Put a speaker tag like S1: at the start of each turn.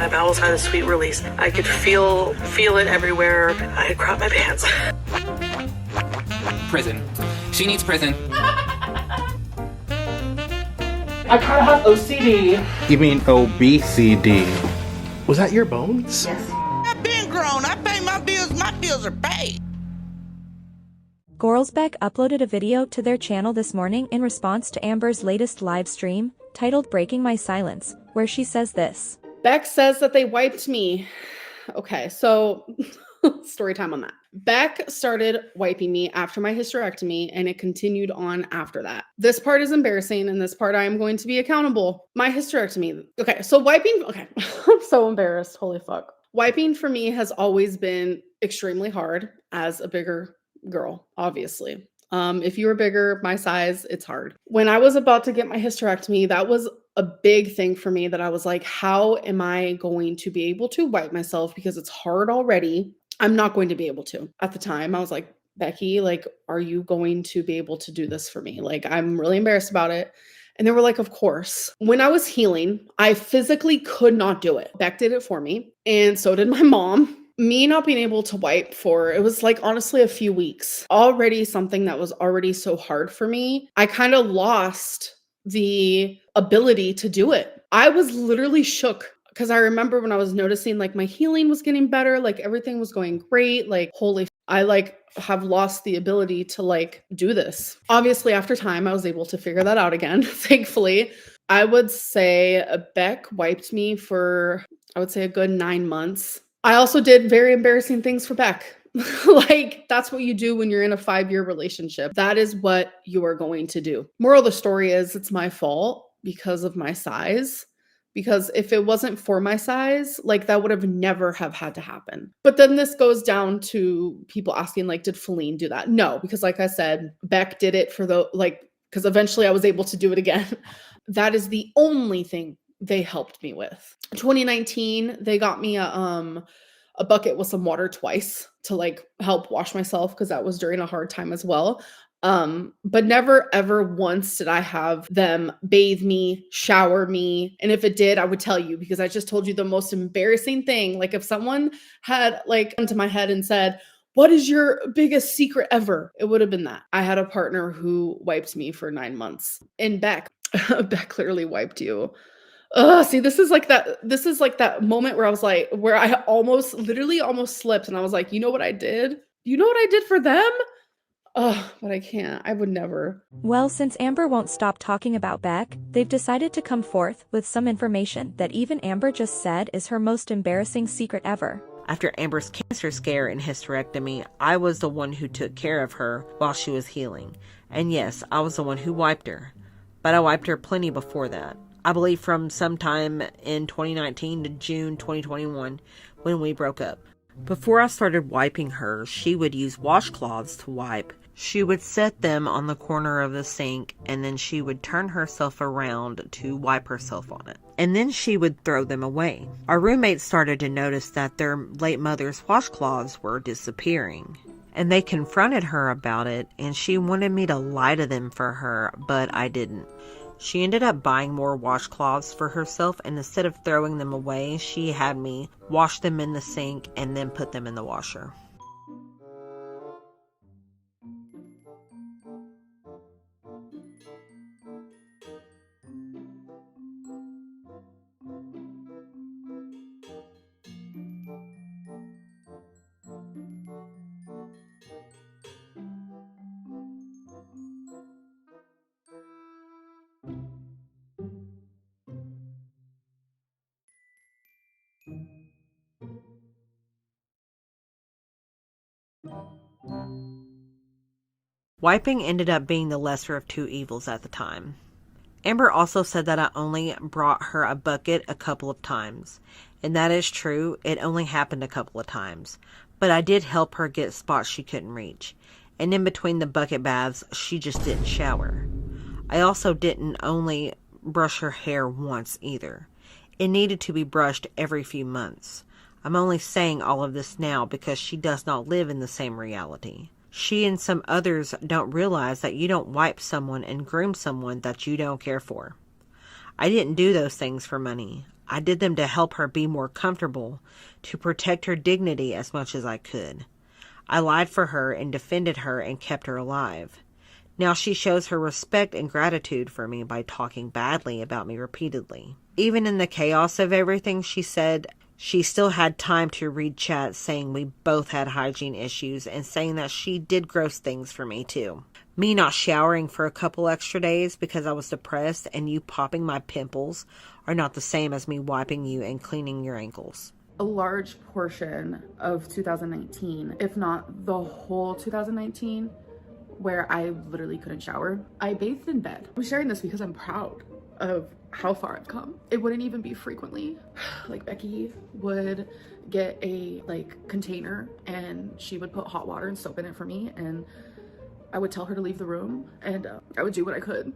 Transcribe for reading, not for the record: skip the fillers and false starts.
S1: My bowels had a sweet release. I could feel it everywhere. I had crapped my pants.
S2: Prison. She needs prison.
S3: I kind of have OCD.
S4: You mean obesity?
S3: Was that your bones?
S1: Yes.
S5: I've been grown. I pay my bills. My bills are paid.
S6: BECK uploaded a video to their channel this morning in response to Amber's latest live stream, titled Breaking My Silence, where she says this.
S7: BECK says that they wiped me. Okay, so story time on that. BECK started wiping me after my hysterectomy, and it continued on after that. This part is embarrassing, and this part I am going to be accountable. My hysterectomy. Okay, so wiping. Okay, I'm so embarrassed. Holy fuck. Wiping for me has always been extremely hard as a bigger girl, obviously. If you were bigger, my size, it's hard. When I was about to get my hysterectomy, that was a big thing for me that I was like, how am I going to be able to wipe myself? Because it's hard already. I'm not going to be able to. At the time, I was like, Becky, like, are you going to be able to do this for me? Like, I'm really embarrassed about it. And they were like, of course. When I was healing, I physically could not do it. Beck did it for me. And so did my mom. Me not being able to wipe for, it was like honestly a few weeks. Already something that was already so hard for me. I kind of lost the ability to do it. I was literally shook because I remember when I was noticing like my healing was getting better, like everything was going great, like holy, I like have lost the ability to like do this. Obviously after time, I was able to figure that out again, thankfully. I would say BECK wiped me for, I would say a good 9 months. I also did very embarrassing things for BECK. Like, that's what you do when you're in a 5-year relationship. That is what you are going to do. Moral of the story is it's my fault because of my size. Because if it wasn't for my size, like that would have never have had to happen. But then this goes down to people asking, like, did Feline do that? No, because like I said, BECK did it for the, like, because eventually I was able to do it again. That is the only thing they helped me with. 2019, they got me a bucket with some water twice to like help wash myself because that was during a hard time as well. But never ever once did I have them bathe me, shower me. And if it did, I would tell you because I just told you the most embarrassing thing. Like if someone had like come to my head and said, what is your biggest secret ever? It would have been that. I had a partner who wiped me for 9 months. And BECK clearly wiped you. See, this is like that moment where I was like, where I literally almost slipped. And I was like, you know what I did? You know what I did for them? But I can't. I would never.
S6: Well, since Amber won't stop talking about BECK, they've decided to come forth with some information that even Amber just said is her most embarrassing secret ever.
S8: After Amber's cancer scare and hysterectomy, I was the one who took care of her while she was healing. And yes, I was the one who wiped her. But I wiped her plenty before that. I believe from sometime in 2019 to June 2021 when we broke up. Before I started wiping her, she would use washcloths to wipe. She would set them on the corner of the sink and then she would turn herself around to wipe herself on it. And then she would throw them away. Our roommates started to notice that their late mother's washcloths were disappearing. And they confronted her about it and she wanted me to lie to them for her, but I didn't. She ended up buying more washcloths for herself, and instead of throwing them away, she had me wash them in the sink and then put them in the washer. Wiping ended up being the lesser of two evils at the time. Amber also said that I only brought her a bucket a couple of times. And that is true, it only happened a couple of times. But I did help her get spots she couldn't reach. And in between the bucket baths, she just didn't shower. I also didn't only brush her hair once either. It needed to be brushed every few months. I'm only saying all of this now because she does not live in the same reality. She and some others don't realize that you don't wipe someone and groom someone that you don't care for. I didn't do those things for money. I did them to help her be more comfortable, to protect her dignity as much as I could. I lied for her and defended her and kept her alive. Now she shows her respect and gratitude for me by talking badly about me repeatedly. Even in the chaos of everything, she said she still had time to read chats saying we both had hygiene issues and saying that she did gross things for me too. Me not showering for a couple extra days because I was depressed and you popping my pimples are not the same as me wiping you and cleaning your ankles.
S9: A large portion of 2019, if not the whole 2019, where I literally couldn't shower, I bathed in bed. I'm sharing this because I'm proud of how far I've come. It wouldn't even be frequently. Like Becky would get a container and she would put hot water and soap in it for me, and I would tell her to leave the room, and I would do what I could